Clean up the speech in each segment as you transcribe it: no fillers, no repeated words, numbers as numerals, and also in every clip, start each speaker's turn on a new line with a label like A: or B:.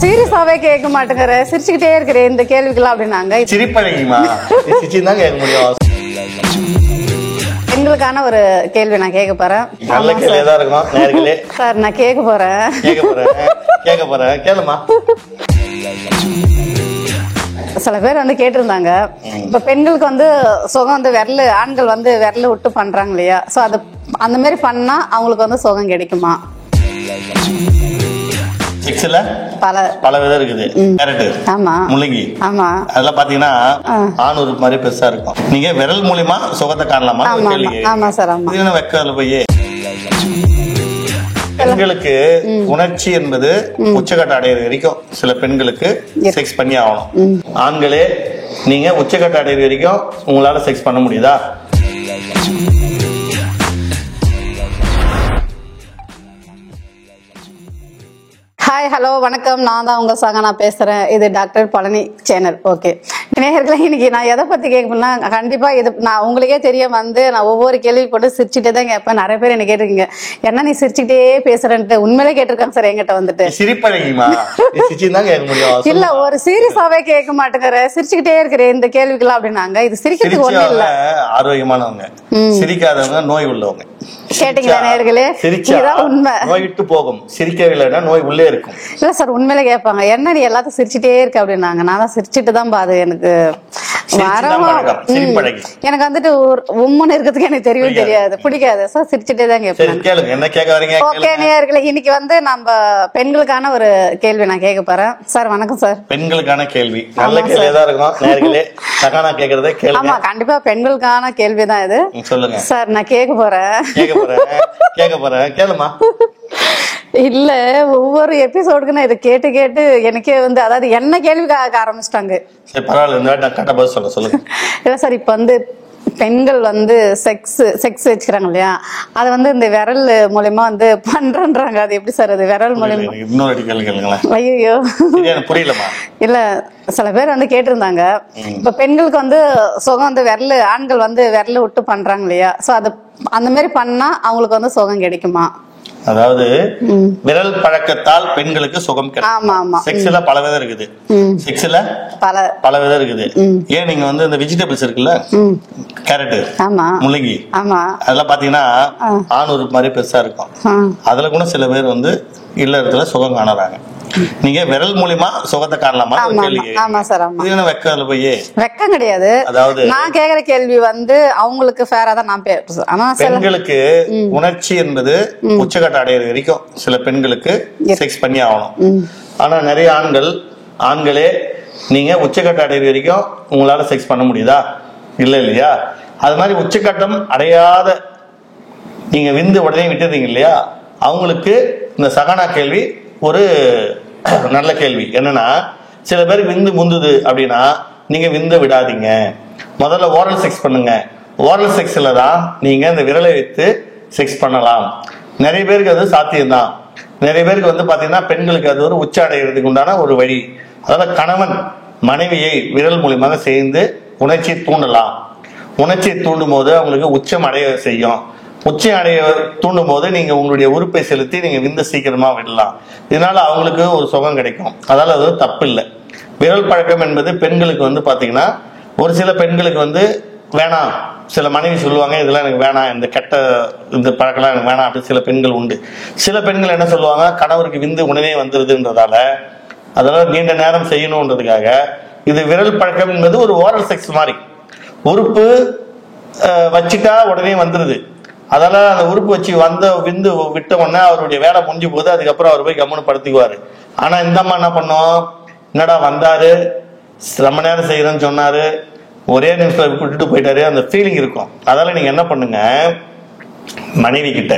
A: சீரியஸாவே கேட்க மாட்டேங்கிற, சிரிச்சுக்கிட்டே இருக்கிற இந்த கேள்விக்கெல்லாம் அப்படின்னாங்க.
B: சிரிப்பழகிமா சிரிச்சுதான் கேட்க முடியும்.
A: எங்களுக்கான ஒரு கேள்வி நான் கேட்க போறேன்.
B: நல்ல கேள்விதான் இருக்கும் நேர்களே.
A: சார் நான் கேட்க போறேன்
B: கேளுமா.
A: சில பேர் வந்து கேட்டிருந்தாங்க, இப்ப பெண்களுக்கு வந்து சுகம் வந்து ஆண்கள் வந்து விரல விட்டு பண்றாங்க இல்லையா, சோ அது அந்த மாதிரி பண்ணா அவங்களுக்கு வந்து சுகம் கிடைக்குமா?
B: செக்ஸ்ல பல விதம் இருக்குது. கேரட்,
A: ஆமா,
B: முள்ளங்கி,
A: ஆமா,
B: அதெல்லாம் பாத்தீங்கன்னா ஆண் உறுப்பு மாதிரி பெருசா இருக்கும். நீங்க விரல் மூலியமா சுகத்தை காணலாமா?
A: ஆமா சார், ஆமா.
B: வெக்கல போய் பெண்களுக்கு உணர்ச்சி என்பது உச்சகட்ட அடையிற வரைக்கும் சில பெண்களுக்கு செக்ஸ் பண்ணி ஆகணும். ஆண்களே நீங்க உச்சகட்ட அடையிற வரைக்கும் உங்களால செக்ஸ் பண்ண முடியுதா?
A: ஹாய், ஹலோ, வணக்கம். நான் தான் உங்க சகனா பேசுறேன். இது டாக்டர் பழனி சேனல். ஓகே நேயர்களே, இன்னைக்கு நான் எதை பத்தி கேட்கணும்னா, கண்டிப்பா இது நான் உங்களுக்கே தெரிய வந்து நான் ஒவ்வொரு கேள்வி போட்டு சிரிச்சுட்டே தான் கேட்பேன். நிறைய பேர் என்ன கேட்டிருக்கீங்க, என்ன நீ சிரிச்சுட்டே பேசுறேன்ட்டு. உண்மையிலே கேட்டிருக்காங்க சார் என்கிட்ட வந்துட்டு.
B: சிரிப்பழகிமா சிரிச்சுதான் கேட்க முடியும்.
A: இல்ல, ஒரு சீரியஸாவே கேட்க மாட்டேங்கிற, சிரிச்சுக்கிட்டே இருக்கிற இந்த கேள்விக்கெல்லாம் அப்படின்னாங்க. இது சிரிக்கிறதுக்கு ஒண்ணு இல்ல.
B: ஆரோக்கியமானவங்க, சிரிக்காதவங்க நோய் உள்ளவங்க.
A: கேட்டீங்களா நேயர்களே? இதுதான் உண்மை.
B: நோய் விட்டு போகும், சிரிக்கவில்லைன்னா நோய் உள்ளே இருக்கும்.
A: இல்ல சார், உண்மையில கேட்பாங்க, என்ன நீ எல்லாத்தையும் சிரிச்சுட்டே இருக்க அப்படின்னாங்க. நான் தான் சிரிச்சுட்டு தான் பாது எனக்கு எனக்கு வந்துட்டு உம்முன்னு இருக்கிறதுக்கு எனக்கு தெரியவும் தெரியாது, பிடிக்காது சார். சிரிச்சுட்டே தான் கேட்பேன். ஓகே நேயர்களே, இன்னைக்கு வந்து நம்ம பெண்களுக்கான ஒரு கேள்வி நான் கேட்க போறேன். சார் வணக்கம் சார்.
B: பெண்களுக்கான கேள்வி நல்ல கேள்விதான் இருக்கும் நேயர்களே. சகானா கேக்குறதே கேளுங்க.
A: ஆமா, கண்டிப்பா பெண்களுக்கான கேள்விதான் இது. சொல்லுங்க சார். நான் கேட்க போறேன் கேளுமா. இல்ல, ஒவ்வொரு எபிசோடுக்கு நான் இதை கேட்டு கேட்டு எனக்கே வந்து, அதாவது என்ன கேள்வி கேட்க ஆரம்பிச்சிட்டாங்க. இல்ல சார், இப்ப வந்து பெண்கள் வந்து செக்ஸ் வச்சுக்கிறாங்க இல்லையா, அது வந்து இந்த விரல் மூலியமா வந்து பண்றாங்க. அது எப்படி சார்? அது விரல் மூலியமா? ஐயோ
B: புரியலமா.
A: இல்ல, சில பேர் வந்து கேட்டிருந்தாங்க, இப்ப பெண்களுக்கு வந்து சுகம் வந்து ஆண்கள் வந்து விரல விட்டு பண்றாங்க இல்லையா, சோ அது அந்த மாதிரி பண்ணா அவங்களுக்கு வந்து சுகம் கிடைக்குமா?
B: அதாவது விரல் பழக்கத்தால் பெண்களுக்கு சுகம் கிடைக்கும். செக்ஸ்ல பல விதம் இருக்குது. செக்ஸ்ல பல விதம் இருக்குது. ஏன் நீங்க வந்து இந்த வெஜிடபிள்ஸ் இருக்குல்ல, கேரட், முள்ளங்கி, அதெல்லாம் பாத்தீங்கன்னா ஆண் உறுப்பு மாதிரி பெருசா இருக்கும். அதுல கூட சில பேர் வந்து இல்லறதுல சுகம் காணறாங்க. நீங்க விரல் மூலியமா சுகத்தை காணலாமா? வெக்கல போய்
A: வெக்கம் கிடையாது. அதாவது நான் கேக்குற கேள்வி வந்து அவங்களுக்கு ஃபேரா தான் நான் பேசுறேன். ஆனா
B: பெண்களுக்கு உணர்ச்சி என்பது உச்சகட்ட அடையிற வரைக்கும் சில பெண்களுக்கு செக்ஸ் பண்ணி ஆகணும். ஆனா நிறைய ஆண்களே நீங்க உச்சகட்ட அடையிற வரைக்கும் உங்களால செக்ஸ் பண்ண முடியுதா? இல்லையா? அது மாதிரி உச்சகட்டம் அடையாத நீங்க விந்து உடனே விட்டுறீங்க இல்லையா, அவங்களுக்கு இந்த சகானா கேள்வி ஒரு நல்ல கேள்வி. என்னன்னா, சில பேருக்கு விந்து முந்துது அப்படின்னா நீங்க விந்த விடாதீங்க, முதல்ல ஓரல் செக்ஸ் பண்ணுங்க. ஓரல் செக்ஸ்ல தான் நீங்க இந்த விரலை வைத்து செக்ஸ் பண்ணலாம். நிறைய பேருக்கு அது சாத்தியம்தான். நிறைய பேருக்கு வந்து பாத்தீங்கன்னா பெண்களுக்கு அது ஒரு உச்ச அடைகிறதுக்கு உண்டான ஒரு வழி. அதாவது கணவன் மனைவியை விரல் மூலியமாக சேர்ந்து உணர்ச்சியை தூண்டலாம். உணர்ச்சியை தூண்டும் போது அவங்களுக்கு உச்சம் அடைய செய்யும். உச்சை அடைய தூண்டும் போது நீங்க உங்களுடைய உறுப்பை செலுத்தி நீங்க விந்து சீக்கிரமா விடலாம். இதனால அவங்களுக்கு ஒரு சுகம் கிடைக்கும். அதால அது தப்பு இல்லை. விரல் பழக்கம் என்பது பெண்களுக்கு வந்து பாத்தீங்கன்னா, ஒரு சில பெண்களுக்கு வந்து வேணாம், சில மனைவி சொல்லுவாங்க இதெல்லாம் எனக்கு வேணாம், இந்த பழக்கம்லாம் எனக்கு வேணாம் அப்படின்னு சில பெண்கள் உண்டு. சில பெண்கள் என்ன சொல்லுவாங்க, கணவருக்கு விந்து உடனே வந்துருதுன்றதால அதெல்லாம் நீண்ட நேரம் செய்யணும்ன்றதுக்காக இது விரல் பழக்கம் என்பது ஒரு ஓரல் செக்ஸ் மாதிரி. உறுப்பு வச்சுட்டா உடனே வந்துருது. அதனால அந்த உறுப்பு வச்சு வந்த விந்து விட்ட உடனே அவருடைய வேலை முடிஞ்சு போது அதுக்கப்புறம் அவர் போய் கம்முன்னு படுத்துக்குவாரு. ஆனா இந்த அம்மா என்ன பண்ணோம், என்னடா வந்தாரு, ரொம்ப நேரம் செய்யறேன்னு சொன்னாரு, ஒரே நிமிஷம் விட்டுட்டு போயிட்டாரு, அந்த ஃபீலிங் இருக்கும். அதனால நீங்க என்ன பண்ணுங்க, மனைவி கிட்ட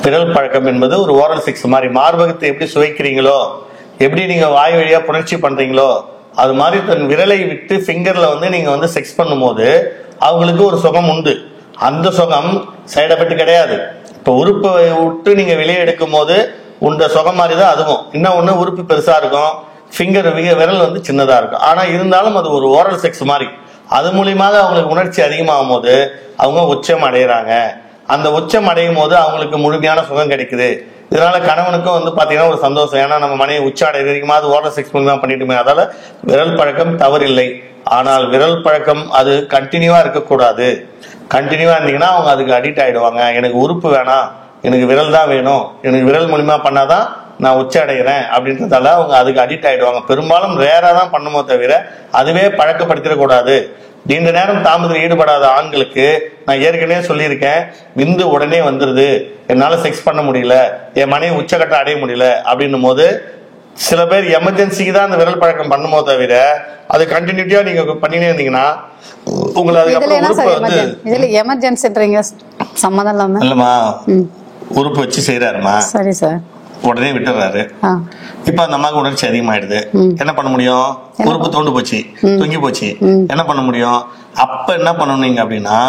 B: விரல் பழக்கம் என்பது ஒரு ஓரல் செக்ஸ் மாதிரி. மார்பகத்தை எப்படி சுவைக்கிறீங்களோ, எப்படி நீங்க வாய் வழியா புணர்ச்சி பண்றீங்களோ, அது மாதிரி தன் விரலை விட்டு ஃபிங்கர்ல வந்து நீங்க வந்து செக்ஸ் பண்ணும் போது அவங்களுக்கு ஒரு சுகம் உண்டு. அந்த சுகம் சைடு எஃபெக்ட் கிடையாது. இப்ப உறுப்பை விட்டு நீங்க வெளியே எடுக்கும் போது உண்ட சுகம் மாதிரிதான் அதுவும். இன்னொன்னு உறுப்பு பெருசா இருக்கும், விரல் வந்து சின்னதா இருக்கும். ஆனா இருந்தாலும் அது ஒரு ஓரல் செக்ஸ் மாதிரி. அது மூலியமாக அவங்களுக்கு உணர்ச்சி அதிகமாகும் போது அவங்க உச்சம் அடைகிறாங்க. அந்த உச்சம் அடையும் போது அவங்களுக்கு முழுமையான சுகம் கிடைக்குது. இதனால கணவனுக்கும் வந்து பாத்தீங்கன்னா ஒரு சந்தோஷம். ஏன்னா நம்ம மனைவி உச்சாடை வரைக்குமாவது ஓரல் செக்ஸ் மூலியமா பண்ணிட்டுமே. அதால விரல் பழக்கம் தவறில்லை. ஆனால் விரல் பழக்கம் அது கண்டினியூவா இருக்கக்கூடாது. கண்டினியூவா இருந்தீங்கன்னா அவங்க அதுக்கு அடிக்ட் ஆயிடுவாங்க. எனக்கு உறுப்பு வேணாம், எனக்கு விரல் தான் வேணும், எனக்கு விரல் மூலியமா பண்ணாதான் நான் உச்ச அடைகிறேன் அப்படின்றதால அவங்க அதுக்கு அடிக்ட் ஆயிடுவாங்க. பெரும்பாலும் ரேரா தான் பண்ணுமோ தவிர அதுவே பழக்கப்படுத்திடக்கூடாது. நீண்ட நேரம் தாமதத்தில் ஈடுபடாத ஆண்களுக்கு நான் ஏற்கனவே சொல்லியிருக்கேன், விந்து உடனே வந்துருது, என்னால செக்ஸ் பண்ண முடியல, என் மனைவி உச்சக்கட்ட அடைய முடியல அப்படின்னும் போது சில பேர் எமர்ஜென்சிக்கு தான் அந்த விரல் பழக்கம் பண்ணுமோ தவிர அது கண்டினியூட்டியா நீங்க பண்ணினே இருந்தீங்கன்னா உங்களை அதுக்கப்புறம் உறுப்பு வந்து
A: இதுல எமர்ஜென்சின்றீங்க சம்மதம் இல்லாம
B: இல்லம்மா உறுப்பு வச்சு செய்யறாருமா.
A: சரி சார்.
B: உடனே விட்டுறாரு. இப்ப அந்த அம்மாவுக்கு உணர்ச்சி அதிகமாயிடுது. என்ன பண்ண முடியும்? உறுப்பு தோண்டு போச்சு, தொங்கி போச்சு, என்ன பண்ண முடியும்? அப்ப என்ன பண்ணணுங்க அப்படின்னா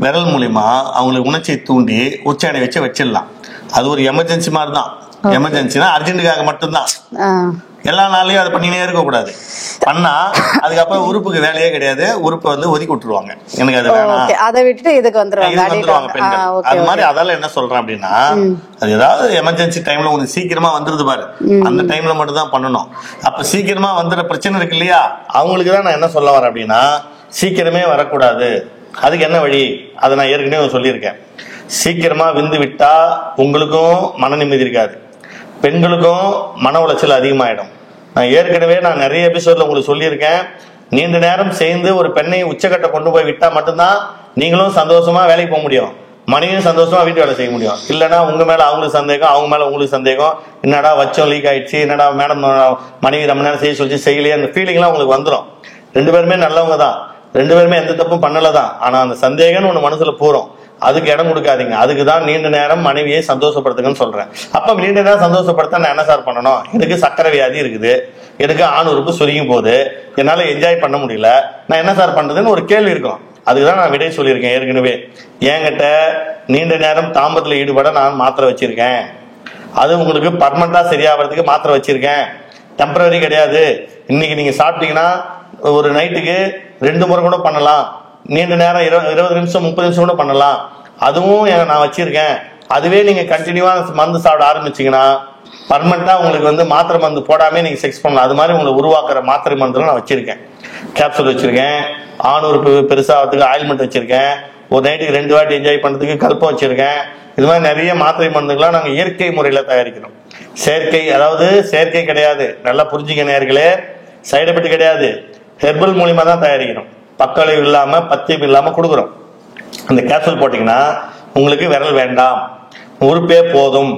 B: விரல் மூலியமா அவங்களுக்கு உணர்ச்சியை தூண்டி உச்சாடை வச்சு வச்சிடலாம். அது ஒரு எமர்ஜென்சி மாதிரி தான். எமர்ஜென்சினா அர்ஜென்ட்டுக்காக மட்டும்தான். எல்லா நாளையும் அதை பண்ணினே இருக்க கூடாது. பண்ணா அதுக்கப்புறம் உறுப்புக்கு வேலையே கிடையாது. உறுப்பை வந்து ஒதுக்கி விட்டுருவாங்க. எனக்கு அது வேணாம்,
A: அதை விட்டுட்டு இதுக்கு வந்துருவாங்க
B: பெண்கள். அது மாதிரி அதால என்ன சொல்றேன் அப்படின்னா அது ஏதாவது எமர்ஜென்சி டைம்ல உங்களுக்கு சீக்கிரமா வந்துருது பாரு, அந்த டைம்ல மட்டும் தான் பண்ணணும். அப்ப சீக்கிரமா வந்துற பிரச்சனை இருக்கு இல்லையா, அவங்களுக்கு தான் நான் என்ன சொல்ல வரேன் அப்படின்னா சீக்கிரமே வரக்கூடாது. அதுக்கு என்ன வழி அதை நான் ஏற்கனவே சொல்லியிருக்கேன். சீக்கிரமா விந்து விட்டா உங்களுக்கும் மன நிம்மதி இருக்காது, பெண்களுக்கும் மன உளைச்சல் அதிகமாயிடும். நான் நிறைய எபிசோட்ல உங்களுக்கு சொல்லியிருக்கேன், நீண்ட நேரம் சேர்ந்து ஒரு பெண்ணை உச்சக்கட்டை கொண்டு போய் விட்டா மட்டும்தான் நீங்களும் சந்தோஷமா வேலைக்கு போக முடியும், மனைவியும் சந்தோஷமா வீட்டு வேலை செய்ய முடியும். இல்லைன்னா உங்க மேல அவங்களுக்கு சந்தேகம், அவங்க மேல உங்களுக்கு சந்தேகம், என்னடா வச்சோம் லீக் ஆயிடுச்சு, என்னடா மேடம் மனைவி ரொம்ப நேரம் செய்ய சொல்லி செய்யலையே, அந்த ஃபீலிங் எல்லாம் உங்களுக்கு வந்துடும். ரெண்டு பேருமே நல்லவங்க தான், ரெண்டு பேருமே எந்த தப்பும் பண்ணலதான். ஆனா அந்த சந்தேகம்னு ஒண்ணு மனசுல போறோம், அதுக்கு இடம் கொடுக்காதீங்க. அதுக்கு தான் நீண்ட நேரம் மனைவியை சந்தோஷப்படுத்துங்கன்னு சொல்றேன். அப்ப நீண்ட நேரம் சந்தோஷப்படுத்த நான் என்ன சார் பண்ணணும்? எனக்கு சக்கரை வியாதி இருக்குது, எனக்கு ஆண் உறுப்பு சுருங்கி போகுது, என்னால என்ஜாய் பண்ண முடியல, நான் என்ன சார் பண்றதுன்னு ஒரு கேள்வி இருக்கும். அதுக்குதான் நான் விடை சொல்லியிருக்கேன் ஏற்கனவே. என்கிட்ட நீண்ட நேரம் தாம்பத்துல ஈடுபட நான் மாத்திரை வச்சிருக்கேன். அது உங்களுக்கு பர்மனண்டா சரியாகிறதுக்கு மாத்திரை வச்சிருக்கேன், டெம்பரரி கிடையாது. இன்னைக்கு நீங்க சாப்பிட்டீங்கன்னா ஒரு நைட்டுக்கு 2 முறை கூட பண்ணலாம், நீண்ட நேரம் 20 நிமிஷம் 30 நிமிஷம் கூட பண்ணலாம், அதுவும் நான் வச்சிருக்கேன். அதுவே நீங்க கண்டினியூவா மருந்து சாப்பிட ஆரம்பிச்சீங்கன்னா பர்மனண்டா உங்களுக்கு வந்து மாத்திரை மருந்து போடாம நீங்க செக்ஸ் பண்ணலாம். அது மாதிரி உங்களை உருவாக்குற மாத்திரை மருந்து நான் வச்சிருக்கேன். கேப்சூல் வச்சிருக்கேன், ஆண் உறுப்பு பெருசாகிறதுக்கு ஆயில்மெண்ட் வச்சிருக்கேன், ஒரு நைட்டுக்கு 2 வாட்டி என்ஜாய் பண்றதுக்கு கல்பம் வச்சிருக்கேன். இது மாதிரி நிறைய மாத்திரை மருந்துகள்லாம் நாங்க இயற்கை முறையில தயாரிக்கிறோம். செயற்கை, அதாவது செயற்கை கிடையாது, நல்லா புரிஞ்சுக்க நேயர்களே, சைடு எஃபெக்ட் கிடையாது, ஹெர்பல் மூலியமா தான் தயாரிக்கிறோம். பக்கவிளைவு இல்லாம பத்தியம் இல்லாம கொடுக்குறோம். அந்த கேப்சூல் போட்டீங்கன்னா உங்களுக்கு விரல் வேண்டாம், உறுப்பே போதும்,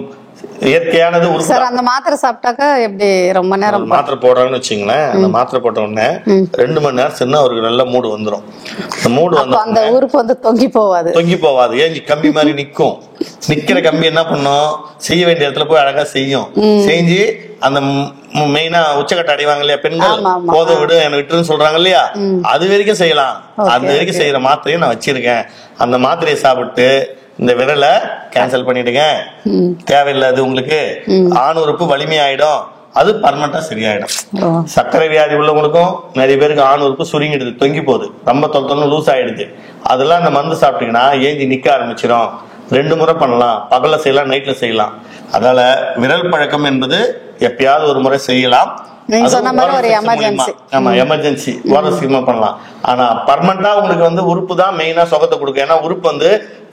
B: இயற்கையானது உறுப்பு.
A: சார் அந்த மாத்திரை சாப்பிட்டாக்கா எப்படி ரொம்ப நேரம்
B: மாத்திரை போடுறாங்கன்னு வச்சுங்களேன், அந்த மாத்திரை போட்ட உடனே 2 மணி நேரம் சின்ன அவருக்கு நல்ல மூடு வந்துடும். அந்த மூடு வந்து
A: அந்த உறுப்பு வந்து தொங்கி போவாது,
B: ஏன் கம்பி மாதிரி நிக்கும். நிக்கிற கம்பி என்ன பண்ணும், செய்ய வேண்டிய இடத்துல போய் அழகா செய்யும். செஞ்சு அந்த மெயினா உச்சக்கட்ட அடைவாங்க இல்லையா பெண்கள், போதும் விடு என்ன விட்டுன்னு சொல்றாங்க இல்லையா, அது வரைக்கும் செய்யலாம். அது வரைக்கும் செய்யற மாத்திரையும் நான் வச்சிருக்கேன். அந்த மாத்திரையை சாப்பிட்டு இந்த விரலை கேன்சல் பண்ணிடுங்க, தேவையில்லாது உங்களுக்கு ஆண் உறுப்பு வலிமையாயிடும், அது பர்மனண்டா சரியாயிடும். சர்க்கரை வியாதி உள்ளவங்களுக்கும் நிறைய பேருக்கு ஆண் உறுப்பு சுருங்கிடுது, தொங்கி போகுது, ரொம்ப தொந்தரவு லூஸ் ஆயிடுது. அதெல்லாம் அந்த மருந்து சாப்பிட்டீங்கன்னா ஏஞ்சி நிக்க ஆரம்பிச்சிடும். 2 முறை பண்ணலாம், பகல்ல செய்யலாம், நைட்ல செய்யலாம். அதனால விரல் பழக்கம் என்பது எப்பயாவது ஒரு முறை செய்யலாம். எமர்ஜென்சி பண்ணலாம். ஆனா பர்மனண்டா உங்களுக்கு வந்து உறுப்பு தான் மெயினா சுகத்தை கொடுக்கும். ஏன்னா உறுப்பு வந்து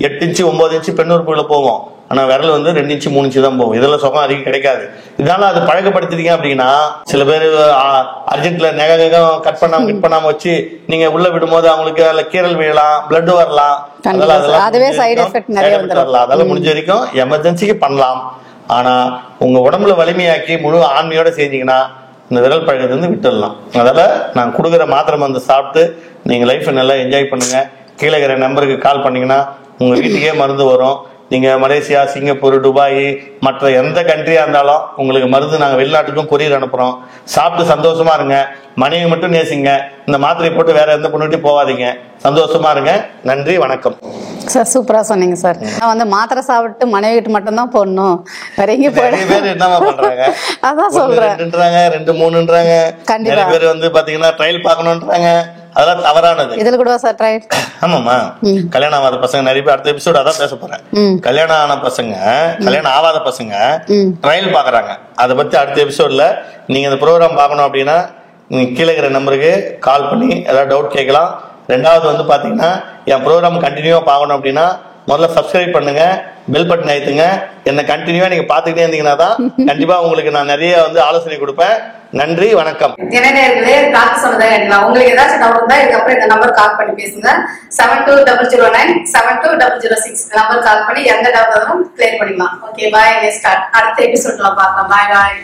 B: 8 இன்ச்சு 9 இன்ச்சு பெண் உறுப்புகளை போகும், ஆனா விரல் வந்து 2 இன்ச்சு 3 இன்ச்சு தான் போகும். இதெல்லாம் சுகம் அதிகம் கிடைக்காது. இதனால அது பழக்கப்படுத்திட்டீங்க அப்படின்னா சில பேர் அர்ஜென்ட்ல நெகம் கட் பண்ணாம வச்சு நீங்க உள்ள விடும்போது அவங்களுக்கு அதுல கீரல் விழலாம், பிளட் வரலாம், அதெல்லாம் முடிஞ்ச வரைக்கும் எமர்ஜென்சிக்கு பண்ணலாம். ஆனா உங்க உடம்புல வலிமையாக்கி முழு ஆண்மையோட செஞ்சீங்கன்னா இந்த விரல் பழக்கத்தை வந்து விட்டுடலாம். அதனால நான் கொடுக்குற மாத்திரை மருந்து சாப்பிட்டு நீங்க லைஃப் நல்லா என்ஜாய் பண்ணுங்க. கீழே இருக்கிற நம்பருக்கு கால் பண்ணீங்கன்னா உங்க வீட்டுக்கே மருந்து வரும். நீங்க மலேசியா, சிங்கப்பூர், துபாய், மற்ற எந்த கண்ட்ரியா இருந்தாலும் உங்களுக்கு மருந்து நாங்க வெளிநாட்டுக்கும் கொரியர் அனுப்புறோம். சாப்பிட்டு சந்தோஷமா இருங்க, மனைவி மட்டும் நேசிங்க, இந்த மாத்திரை போட்டு வேற எந்த பொண்ணுகிட்டையும் போகாதீங்க. சந்தோஷமா இருங்க. நன்றி, வணக்கம்
A: சார். சூப்பரா சொன்னீங்க சார். நான் வந்து மாத்திரை சாப்பிட்டு மனைவி வீட்டு மட்டும் தான் போடணும், வேற எங்கேயும் போயிட.
B: நிறைய பேர் என்னமா பண்றாங்க,
A: அதான் சொல்றேன்.
B: 2 3ன்றாங்க. நிறைய பேர் வந்து பாத்தீங்கன்னா ட்ரையல் பார்க்கணும்ன்றாங்க. அதெல்லாம் தவறானது.
A: இதுல கூட சார் ட்ரையல்.
B: ஆமாமா, கல்யாணம் ஆகாத பசங்க நிறைய பேர், அடுத்த எபிசோட் அதான் பேச போறேன். கல்யாணம் ஆன பசங்க, கல்யாணம் ஆகாத பசங்க ட்ரையல் பாக்குறாங்க. அதை பத்தி அடுத்த எபிசோட்ல நீங்க இந்த ப்ரோக்ராம் பார்க்கணும் அப்படின்னா நீங்க கீழே இருக்கிற நம்பருக்கு கால் பண்ணி ஏதாவது டவுட் கேட்கலாம். 2வது வந்து பாத்தீங்கன்னா என் ப்ரோக்ராம் கண்டினியூவா பார்க்கணும் அப்படின்னா முதல்ல சப்ஸ்கிரைப் பண்ணுங்க, பெல் பட்டன் அழுத்துங்க. என்ன கண்டினியூவா நீங்க பாத்துக்கிட்டே இருந்தீங்கன்னா தான் கண்டிப்பா உங்களுக்கு நான் நிறைய வந்து ஆலோசனை கொடுப்பேன். நன்றி, வணக்கம்.
A: உங்களுக்கு ஏதாச்சும் டவுட் இருந்தா இதுக்கப்புறம் இந்த நம்பர் கால் பண்ணி பேசுங்க. 7209 72006 நம்பர் கால் பண்ணி எந்த டவுட் இருந்தாலும் கிளியர் பண்ணிக்கலாம். ஓகே, பாய். அடுத்த எபிசோட்ல பார்க்கலாம். பாய் பாய்.